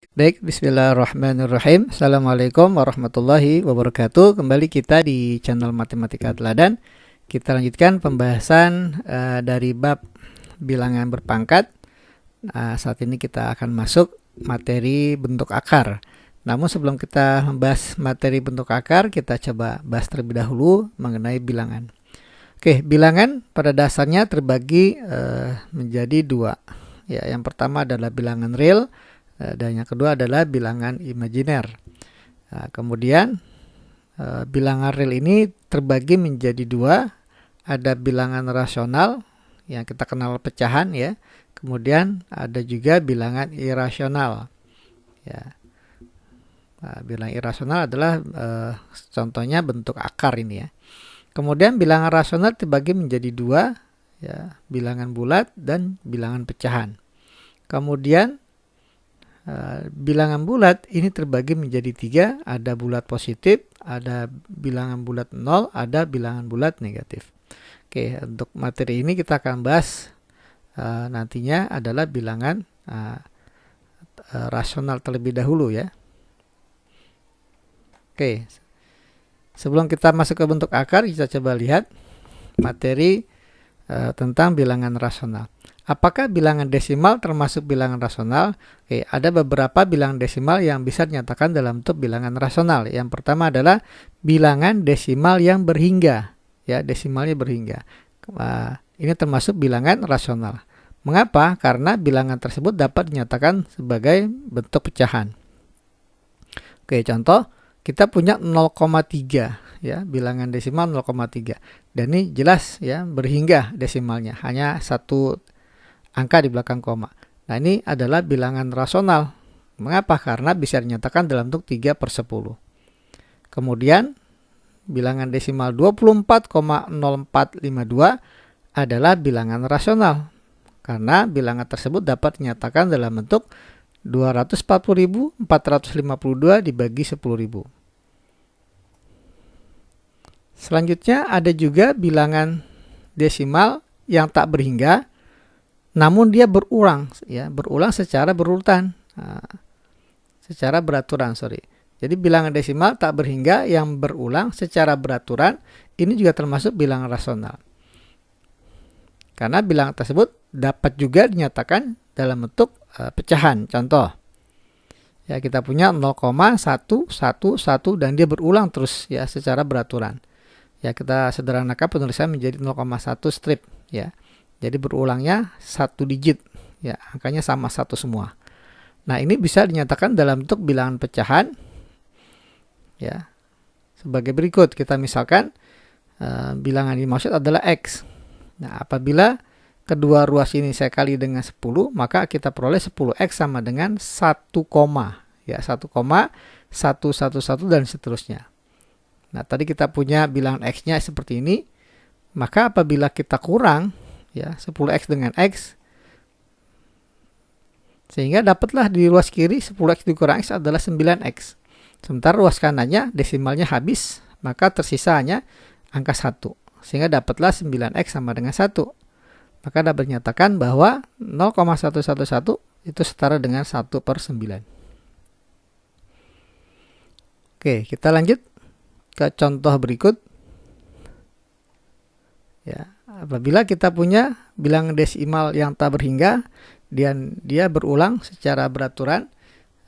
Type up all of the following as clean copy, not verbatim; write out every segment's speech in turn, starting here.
Baik, bismillahirrahmanirrahim. Assalamualaikum warahmatullahi wabarakatuh. Kembali kita di channel Matematika Teladan. Kita lanjutkan pembahasan dari bab bilangan berpangkat. Saat ini kita akan masuk materi bentuk akar. Namun sebelum kita membahas materi bentuk akar, kita coba bahas terlebih dahulu mengenai bilangan. Oke, bilangan pada dasarnya terbagi menjadi dua. Ya, yang pertama adalah bilangan real. Dan yang kedua adalah bilangan imajiner. Kemudian bilangan real ini terbagi menjadi dua. Ada bilangan rasional yang kita kenal pecahan ya. Kemudian ada juga bilangan irasional. Ya. Bilangan irasional adalah contohnya bentuk akar ini ya. Kemudian bilangan rasional terbagi menjadi dua, ya, bilangan bulat dan bilangan pecahan. Kemudian bilangan bulat ini terbagi menjadi tiga, ada bulat positif, ada bilangan bulat 0, ada bilangan bulat negatif. Oke, untuk materi ini kita akan bahas nantinya adalah bilangan rasional terlebih dahulu ya. Oke, sebelum kita masuk ke bentuk akar, kita coba lihat materi tentang bilangan rasional. Apakah bilangan desimal termasuk bilangan rasional? Oke, ada beberapa bilangan desimal yang bisa dinyatakan dalam bentuk bilangan rasional. Yang pertama adalah bilangan desimal yang berhingga. Ya, desimalnya berhingga. Ini termasuk bilangan rasional. Mengapa? Karena bilangan tersebut dapat dinyatakan sebagai bentuk pecahan. Oke, contoh kita punya 0,3 ya, bilangan desimal 0,3. Dan ini jelas ya berhingga desimalnya, hanya satu angka di belakang koma. Nah, ini adalah bilangan rasional. Mengapa? Karena bisa dinyatakan dalam bentuk 3/10. Kemudian, bilangan desimal 24,0452 adalah bilangan rasional. Karena bilangan tersebut dapat dinyatakan dalam bentuk 240.452 dibagi 10.000. Selanjutnya ada juga bilangan desimal yang tak berhingga, namun dia berulang ya, berulang secara berurutan, secara beraturan, Jadi bilangan desimal tak berhingga yang berulang secara beraturan ini juga termasuk bilangan rasional. Karena bilangan tersebut dapat juga dinyatakan dalam bentuk pecahan. Contoh, ya kita punya 0,111 dan dia berulang terus ya secara beraturan. Ya kita sederhanakan penulisan menjadi 0,1 strip ya. Jadi berulangnya satu digit, ya angkanya sama satu semua. Nah, ini bisa dinyatakan dalam bentuk bilangan pecahan, ya. Sebagai berikut, kita misalkan bilangan yang dimaksud adalah X. Nah, apabila kedua ruas ini saya kali dengan 10, maka kita peroleh 10X sama dengan 1, ya 1,111 dan seterusnya. Nah, tadi kita punya bilangan X-nya seperti ini, maka apabila kita kurang ya 10X dengan X, sehingga dapatlah di ruas kiri 10X dikurang X adalah 9X. Sementara ruas kanannya desimalnya habis, maka tersisa hanya angka 1, sehingga dapatlah 9X sama dengan 1. Maka dapat dinyatakan bahwa 0,111 itu setara dengan 1/9. Oke, kita lanjut ke contoh berikut. Ya, apabila kita punya bilangan desimal yang tak berhingga dan dia berulang secara beraturan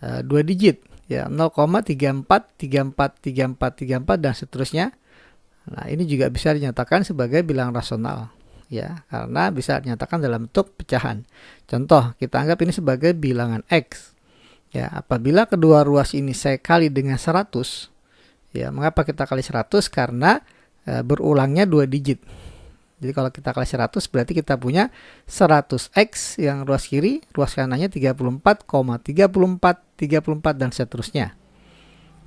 2 digit ya 0,34343434 dan seterusnya. Nah, ini juga bisa dinyatakan sebagai bilangan rasional ya, karena bisa dinyatakan dalam bentuk pecahan. Contoh, kita anggap ini sebagai bilangan X. Ya, apabila kedua ruas ini saya kali dengan 100, ya, mengapa kita kali 100? Karena berulangnya 2 digit. Jadi kalau kita kali 100 berarti kita punya 100X yang ruas kiri, ruas kanannya 34,34, dan seterusnya.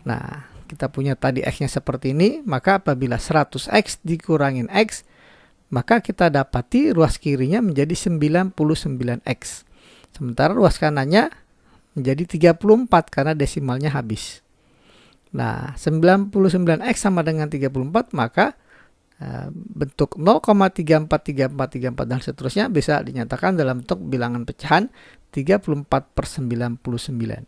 Nah, kita punya tadi X-nya seperti ini, maka apabila 100X dikurangin X, maka kita dapati ruas kirinya menjadi 99X. Sementara ruas kanannya menjadi 34 karena desimalnya habis. Nah, 99X sama dengan 34, maka bentuk 0,343434 dan seterusnya bisa dinyatakan dalam bentuk bilangan pecahan 34/99.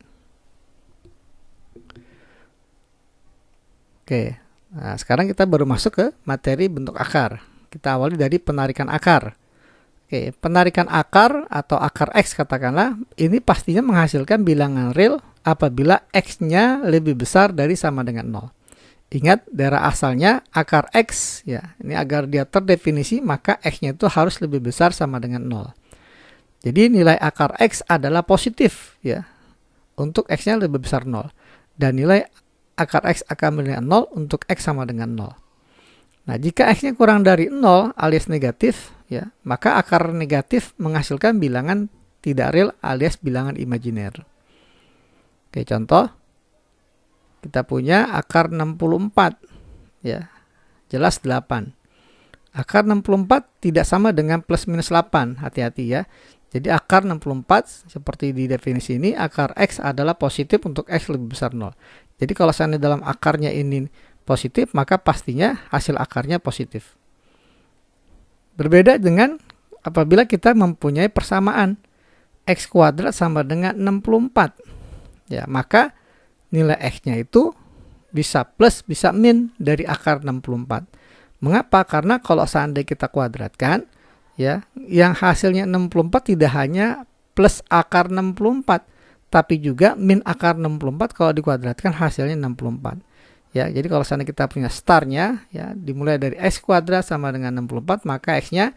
Oke, nah sekarang kita baru masuk ke materi bentuk akar. Kita awali dari penarikan akar. Oke, penarikan akar atau akar X katakanlah, ini pastinya menghasilkan bilangan real apabila X-nya lebih besar dari sama dengan 0. Ingat, daerah asalnya akar X, ya, ini agar dia terdefinisi, maka X-nya itu harus lebih besar sama dengan 0. Jadi nilai akar X adalah positif, ya, untuk X-nya lebih besar 0. Dan nilai akar X akan menilai 0 untuk X sama dengan 0. Nah, jika X-nya kurang dari 0 alias negatif, ya, maka akar negatif menghasilkan bilangan tidak real alias bilangan imajiner. Oke, contoh. Kita punya akar 64, ya, jelas 8. Akar 64 tidak sama dengan plus minus 8, hati-hati ya. Jadi akar 64 seperti di definisi ini, akar X adalah positif untuk X lebih besar 0. Jadi kalau seandainya dalam akarnya ini positif, maka pastinya hasil akarnya positif. Berbeda dengan apabila kita mempunyai persamaan X kuadrat sama dengan 64. Ya, maka nilai X-nya itu bisa plus, bisa min dari akar 64. Mengapa? Karena kalau seandainya kita kuadratkan, ya, yang hasilnya 64 tidak hanya plus akar 64, tapi juga min akar 64 kalau dikuadratkan hasilnya 64. Ya, jadi kalau seandainya kita punya startnya, ya, dimulai dari X kuadrat sama dengan 64, maka X-nya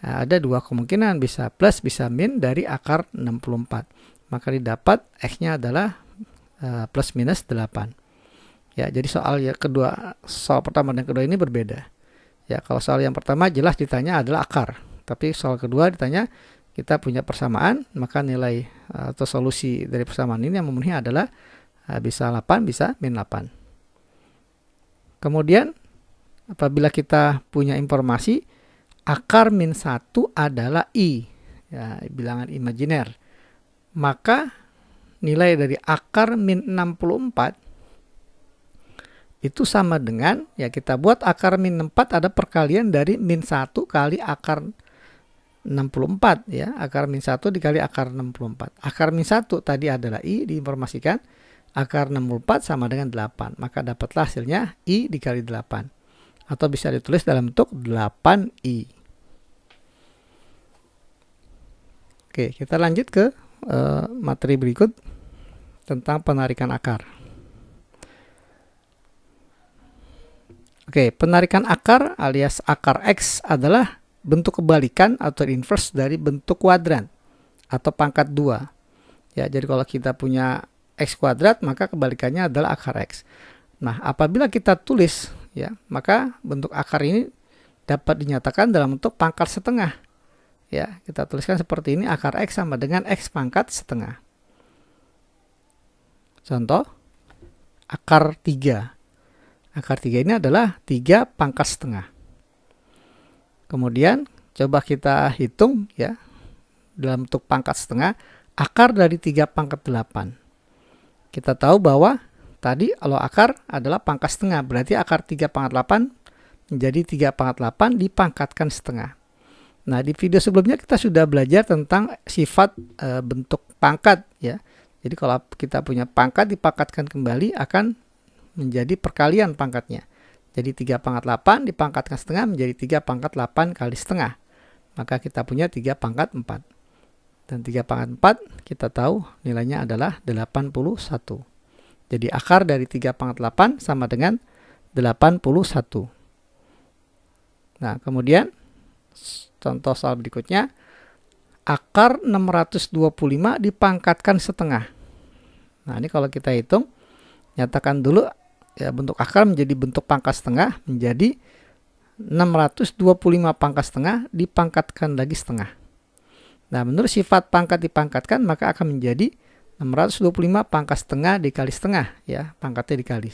ada dua kemungkinan, bisa plus, bisa min dari akar 64. Maka didapat X-nya adalah plus minus 8. Ya, jadi soal pertama dan kedua ini berbeda. Ya, kalau soal yang pertama jelas ditanya adalah akar. Tapi soal kedua ditanya kita punya persamaan, maka nilai atau solusi dari persamaan ini yang memenuhi adalah bisa 8, bisa min 8. Kemudian apabila kita punya informasi akar min 1 adalah I, ya, bilangan imajiner, maka nilai dari akar min 64 itu sama dengan, ya, kita buat akar min 4 ada perkalian dari min 1 kali akar 64, ya, akar min 1 dikali akar 64. Akar min 1 tadi adalah I, diinformasikan akar 64 sama dengan 8, maka dapatlah hasilnya I dikali 8, atau bisa ditulis dalam bentuk 8I. Oke, kita lanjut ke materi berikut tentang penarikan akar. Oke, penarikan akar alias akar X adalah bentuk kebalikan atau inverse dari bentuk kuadran atau pangkat 2. Ya, jadi kalau kita punya X kuadrat, maka kebalikannya adalah akar X. Nah, apabila kita tulis, ya, maka bentuk akar ini dapat dinyatakan dalam bentuk pangkat setengah. Ya, kita tuliskan seperti ini, akar X sama dengan X pangkat setengah. Contoh, akar 3. Akar 3 ini adalah 3 pangkat setengah. Kemudian, coba kita hitung, ya, dalam bentuk pangkat setengah, akar dari 3 pangkat 8. Kita tahu bahwa tadi kalau akar adalah pangkat setengah, berarti akar 3 pangkat 8 menjadi 3 pangkat 8 dipangkatkan setengah. Nah, di video sebelumnya kita sudah belajar tentang sifat bentuk pangkat, ya. Jadi kalau kita punya pangkat dipangkatkan kembali akan menjadi perkalian pangkatnya. Jadi 3 pangkat 8 dipangkatkan setengah menjadi 3 pangkat 8 kali setengah. Maka kita punya 3 pangkat 4. Dan 3 pangkat 4 kita tahu nilainya adalah 81. Jadi akar dari 3 pangkat 8 sama dengan 81. Nah, kemudian contoh soal berikutnya, akar 625 dipangkatkan setengah. Nah, ini kalau kita hitung, nyatakan dulu, ya, bentuk akar menjadi bentuk pangkat setengah menjadi 625 pangkat setengah dipangkatkan lagi setengah. Nah, menurut sifat pangkat dipangkatkan, maka akan menjadi 625 pangkat setengah dikali setengah, ya, pangkatnya dikali.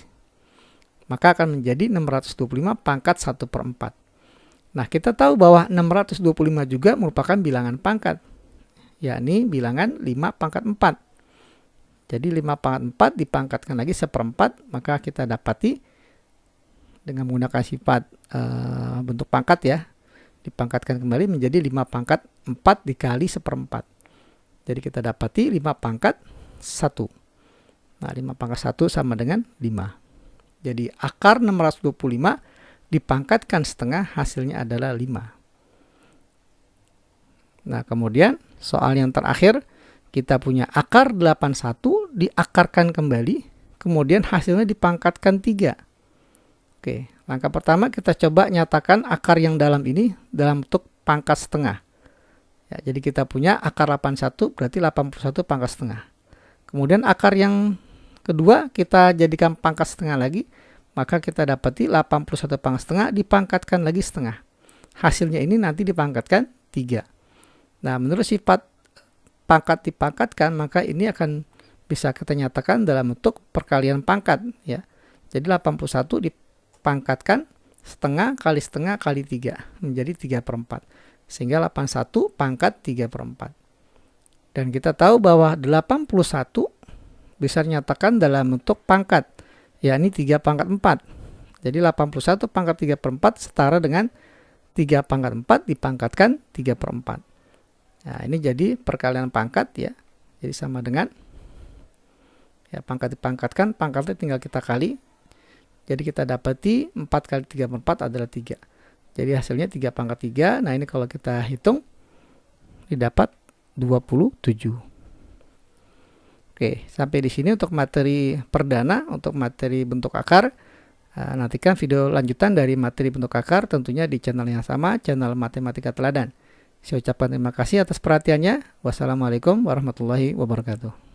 Maka akan menjadi 625 pangkat 1/4. Nah, kita tahu bahwa 625 juga merupakan bilangan pangkat, yakni bilangan 5 pangkat 4. Jadi 5 pangkat 4 dipangkatkan lagi 1/4, maka kita dapati dengan menggunakan sifat bentuk pangkat, ya, dipangkatkan kembali menjadi 5 pangkat 4 dikali 1/4. Jadi kita dapati 5 pangkat 1. Nah, 5 pangkat 1 sama dengan 5. Jadi akar 625 dipangkatkan setengah, hasilnya adalah 5. Nah, kemudian soal yang terakhir, kita punya akar 81 diakarkan kembali, kemudian hasilnya dipangkatkan 3. Oke, langkah pertama kita coba nyatakan akar yang dalam ini dalam bentuk pangkat setengah. Ya, jadi kita punya akar 81 berarti 81 pangkat setengah. Kemudian akar yang kedua kita jadikan pangkat setengah lagi, maka kita dapati 81 pangkat setengah dipangkatkan lagi setengah. Hasilnya ini nanti dipangkatkan 3. Nah, menurut sifat pangkat dipangkatkan, maka ini akan bisa kita nyatakan dalam bentuk perkalian pangkat. Ya. Jadi 81 dipangkatkan setengah kali 3 menjadi 3/4. Sehingga 81 pangkat 3/4. Dan kita tahu bahwa 81 bisa dinyatakan dalam bentuk pangkat, yakni 3/4. Jadi 81 pangkat 3/4 setara dengan 3/4 dipangkatkan 3/4. Nah, ini jadi perkalian pangkat ya. Jadi sama dengan ya, pangkat dipangkatkan, pangkatnya tinggal kita kali. Jadi kita dapati 4 kali 3/4 adalah 3. Jadi hasilnya 3/3. Nah, ini kalau kita hitung didapat 27. Oke, sampai di sini untuk materi perdana, untuk materi bentuk akar. Nantikan video lanjutan dari materi bentuk akar tentunya di channel yang sama, channel Matematika Teladan. Saya ucapkan terima kasih atas perhatiannya. Wassalamualaikum warahmatullahi wabarakatuh.